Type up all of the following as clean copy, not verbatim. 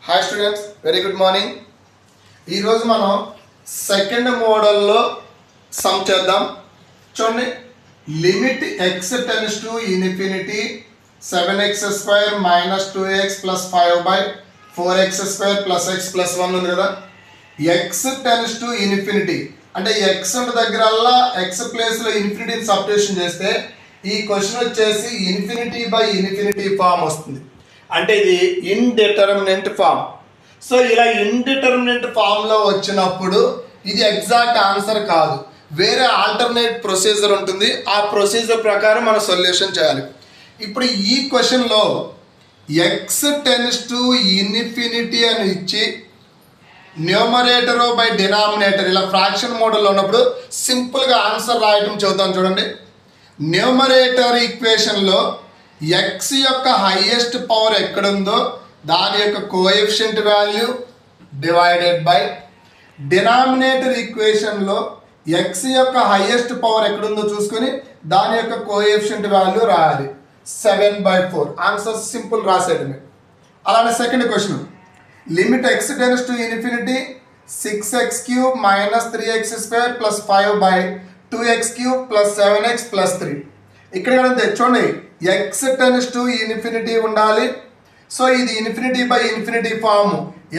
Hi students, very good morning. ఈరోజు మనం second మోడల్లో సమ్ చేద్దాం. చూడండి, limit X tends to infinity 7x² - 2x + 5/4x² + x + 1 ఉంది కదా. ఎక్స్ టెన్స్ టు ఇన్ఫినిటీ అంటే ఎక్స్ దగ్గరల్లా ఎక్స్ ప్లేస్లో ఇన్ఫినిటీని సబ్స్టిట్యూషన్ చేస్తే ఈ క్వశ్చన్ వచ్చేసి ఇన్ఫినిటీ బై ఇన్ఫినిటీ ఫామ్ వస్తుంది. అంటే ఇది ఇండిటర్మినెంట్ ఫామ్. సో ఇలా ఇండిటర్మినెంట్ ఫామ్లో వచ్చినప్పుడు ఇది ఎగ్జాక్ట్ ఆన్సర్ కాదు, వేరే ఆల్టర్నేట్ ప్రొసీజర్ ఉంటుంది. ఆ ప్రొసీజర్ ప్రకారం మనం సొల్యూషన్ చేయాలి. ఇప్పుడు ఈ క్వశ్చన్లో ఎక్స్ టెన్స్ టు ఇన్ఫినిటీ అని ఇచ్చి న్యూమరేటర్ బై డినామినేటర్ ఇలా ఫ్రాక్షన్ మోడల్లో ఉన్నప్పుడు సింపుల్గా ఆన్సర్ రాయడం చెబుతాను. చూడండి, న్యూమరేటర్ ఈక్వేషన్లో ఎక్స్ యొక్క హైయెస్ట్ పవర్ ఎక్కడుందో దాని యొక్క coefficient value divided by denominator ఈక్వేషన్లో ఎక్స్ యొక్క హైయెస్ట్ పవర్ ఎక్కడుందో చూసుకొని దాని యొక్క కోఎఫిషియంట్ వాల్యూ రాయాలి. 7/4 ఆన్సర్ సింపుల్ రాసేయడమే. అలానే second question, limit X tends to infinity 6x³ - 3x² + 5/2x³ + 7x + 3. ఇక్కడ చూడండి, ఎక్స్ టెన్స్ టు ఇన్ఫినిటీ ఉండాలి. సో ఇది infinity by infinity form.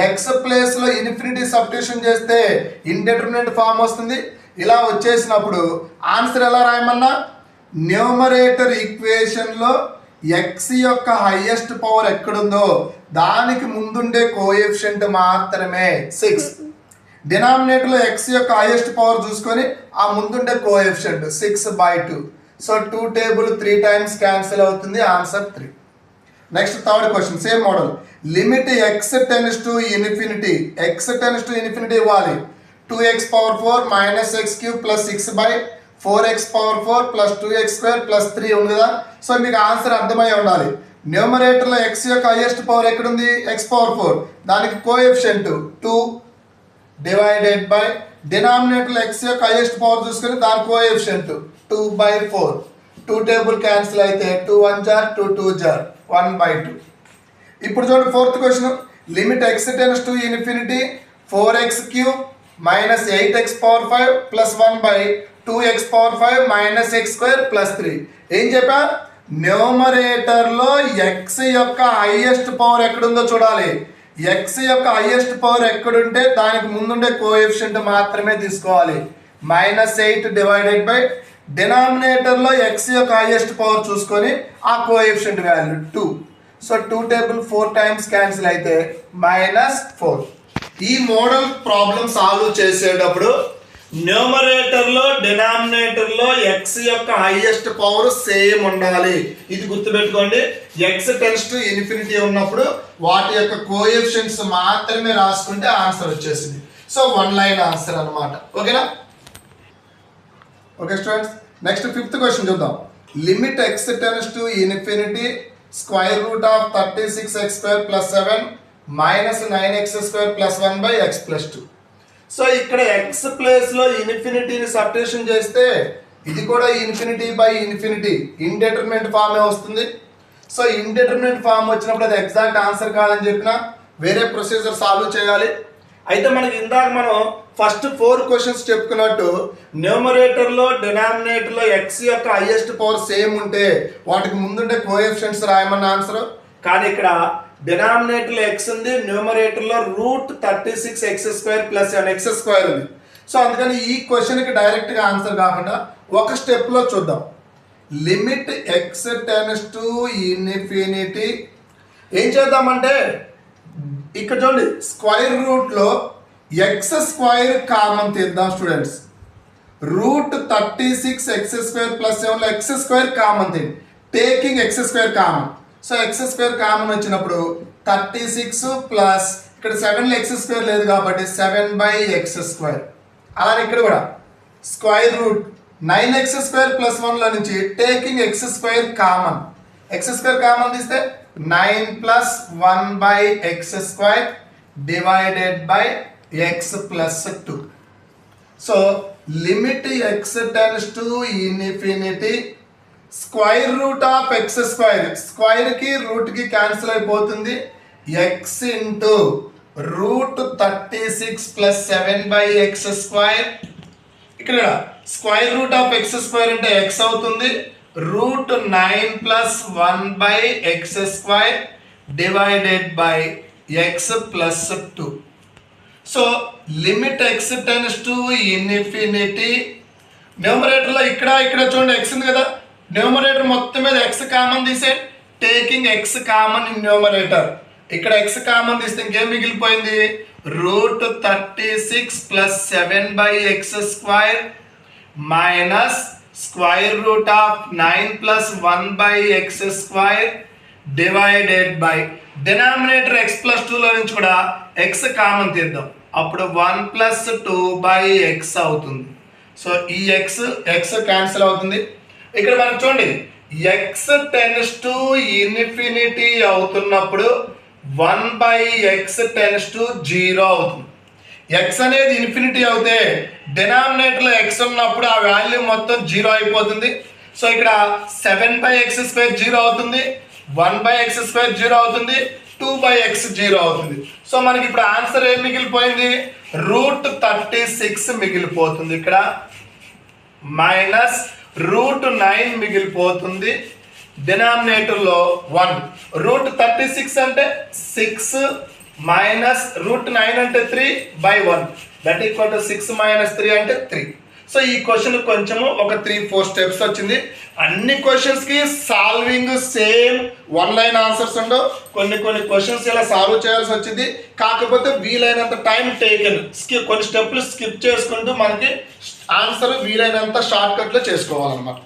X ప్లేస్లో ఇన్ఫినిటీ సబ్స్టిట్యూషన్ చేస్తే ఇండిటర్మినెంట్ ఫామ్ వస్తుంది. ఇలా వచ్చేసినప్పుడు ఆన్సర్ ఎలా రాయమన్నా, న్యూమరేటర్ ఈక్వేషన్లో ఎక్స్ యొక్క హైయెస్ట్ పవర్ ఎక్కడుందో దానికి ముందుండే కోఎఫిషియంట్ మాత్రమే 6. డినామినేటర్లో ఎక్స్ యొక్క హైయెస్ట్ పవర్ చూసుకొని ఆ ముందుండే coefficient 6/2. So 2 table 3 times cancel అవుతుంది, answer 3. Next third question, same model. Limit X tends to infinity, X tends to infinity ఇవ్వాలి. 2x⁴ - x³ + 6/4x⁴ + 2x² + 3 ఉంది కదా. సో మీకు ఆన్సర్ అర్థమై ఉండాలి. న్యూమరేటర్లో ఎక్స్ యొక్క హైయెస్ట్ పవర్ ఎక్కడుంది, x⁴, దానికి కోఎఫిషియంట్ 2 డివైడెడ్ బై డినామినేటర్లో ఎక్స్ యొక్క హైయెస్ట్ పవర్ చూసుకొని దాని కోఎఫిషియంట్ 2/4. 2 టేబుల్ క్యాన్సిల్ అయితే 2 1 జార్ 2 2 జార్ 1/2. ఇప్పుడు చూడండి fourth question, limit X tends to infinity 4x³ - 8x⁴ + 1/2x⁴ - x² + 3. ఏం చెప్పా, న్యూమరేటర్లో ఎక్స్ యొక్క హైయెస్ట్ పవర్ ఎక్కడుందో చూడాలి. ఎక్స్ యొక్క హైయెస్ట్ పవర్ ఎక్కడుంటే దానికి ముందుండే కోఎఫిషియంట్ మాత్రమే తీసుకోవాలి. -8 డివైడెడ్ బై డినామినేటర్లో ఎక్స్ యొక్క హైయెస్ట్ పవర్ చూసుకొని ఆ coefficient value 2. So 2 table 4 times cancel అయితే -4. ఈ మోడల్ ప్రాబ్లం సాల్వ్ చేసేటప్పుడు న్యూమరేటర్లో డినామినేటర్లో ఎక్స్ యొక్క హైయెస్ట్ పవర్ సేమ్ ఉండాలి. ఇది గుర్తుపెట్టుకోండి. ఎక్స్ టెన్స్ టు ఇన్ఫినిటీ ఉన్నప్పుడు వాటి యొక్క కోఎఫిషియంట్స్ మాత్రమే రాసుకుంటే ఆన్సర్ వచ్చేసింది. సో 1 లైన్ ఆన్సర్ అన్నమాట. ఓకేనా? Okay students, next fifth question చూద్దాం. Limit X tends to infinity √36x² + 7 - 9x² + 1/x + 2. So ఇక్కడ ఎక్స్ ప్లేస్లో ఇన్ఫినిటీని సబ్స్టిట్యూషన్ చేస్తే ఇది కూడా ఇన్ఫినిటీ బై ఇన్ఫినిటీ ఇండిటర్మినెంట్ ఫామే వస్తుంది. సో ఇండిటర్మినెంట్ ఫామ్ వచ్చినప్పుడు అది ఎగ్జాక్ట్ ఆన్సర్ కాదని చెప్పిన వేరే ప్రొసీజర్ సాల్వ్ చేయాలి. అయితే మనకి ఇందాక మనం ఫస్ట్ 4 క్వశ్చన్స్ చెప్పుకున్నట్టు న్యూమరేటర్లో డినామినేటర్లో ఎక్స్ యొక్క హైయెస్ట్ పవర్ సేమ్ ఉంటే వాటికి ముందుండే కోఎఫిషియంట్స్ రాయమన్న ఆన్సర్. కానీ ఇక్కడ డినామినేటర్లో ఎక్స్ ఉంది, న్యూమరేటర్లో √36x² + 7x² ఉంది. సో అందుకని ఈ క్వశ్చన్కి డైరెక్ట్గా ఆన్సర్ కాకుండా ఒక స్టెప్లో చూద్దాం. Limit X tends to infinity ఏం చేద్దామంటే ఇక్కడ చూడండి, స్క్వైర్ రూట్లో x² కామన్ తీద్దాం స్టూడెంట్స్. √36x² + 7లో x² కామన్ తీయండి. Taking x² common. So x² common వచ్చినప్పుడు 36 ప్లస్ ఇక్కడ 7లో x² లేదు కాబట్టి 7/x². అలానే ఇక్కడ కూడా స్క్వైర్ రూట్ 9x² + 1లో నుంచి taking x² common. x² common తీస్తే 9 + 1/x² divided by x + 2. So limit X tends to infinity square root of x², square కి రూట్ కి క్యాన్సిల్ అయిపోతుంది. X into √36 plus 7/x². ఇక్కడ స్క్వేర్ రూట్ ఆఫ్ x² అంటే x అవుతుంది. √9 plus 1/x² divided by x plus 2. So limit x tense to infinity. న్యూమరేటర్లో ఇక్కడ చూడండి x ఉంది కదా, న్యూమరేటర్ మొత్తం మీద x కామన్ తీసే, taking x common in numerator. ఇక్కడ x కామన్ తీస్తే ఇంకేం మిగిలిపోయింది, √36 plus 7/x² minus square root of 9 plus 1/x² divided by denominator x plus 2లో నుంచి కూడా x కామన్ తీద్దాం, అప్పుడు 1 ప్లస్ 2/x అవుతుంది. సో ఈ x క్యాన్సిల్ అవుతుంది. ఇక్కడ మనం చూడండి x టెన్స్ టు ఇన్ఫినిటీ అవుతున్నప్పుడు 1/x టెన్స్ టు 0 అవుతుంది. x అనేది ఇన్ఫినిటీ అవుతే డినామినేటర్లో x ఉన్నప్పుడు ఆ వాల్యూ మొత్తం 0 అయిపోతుంది. సో ఇక్కడ 7/x² 0 అవుతుంది, 1/x² 0 అవుతుంది, 2/x 0 అవుతుంది. సో మనకి ఇప్పుడు ఆన్సర్ ఏం మిగిలిపోయింది, √36 మిగిలిపోతుంది. ఇక్కడ మైనస్ √9 మిగిలిపోతుంది. డినామినేటర్లో 1, √36 అంటే 6 మైనస్ √9 అంటే 3/1 దట్ ఈక్వల్ టు 6 మైనస్ 3 అంటే 3. సో ఈ క్వశ్చన్ కొంచెము ఒక 3-4 స్టెప్స్ వచ్చింది. అన్ని క్వశ్చన్స్కి సాల్వింగ్ సేమ్ 1 లైన్ ఆన్సర్స్ ఉండవు. కొన్ని క్వశ్చన్స్ ఇలా సాల్వ్ చేయాల్సి వచ్చింది. కాకపోతే వీలైనంత టైం టేకెన్, కొన్ని స్టెప్లు స్కిప్ చేసుకుంటూ మనకి ఆన్సర్ వీలైనంత షార్ట్ కట్లో చేసుకోవాలన్నమాట.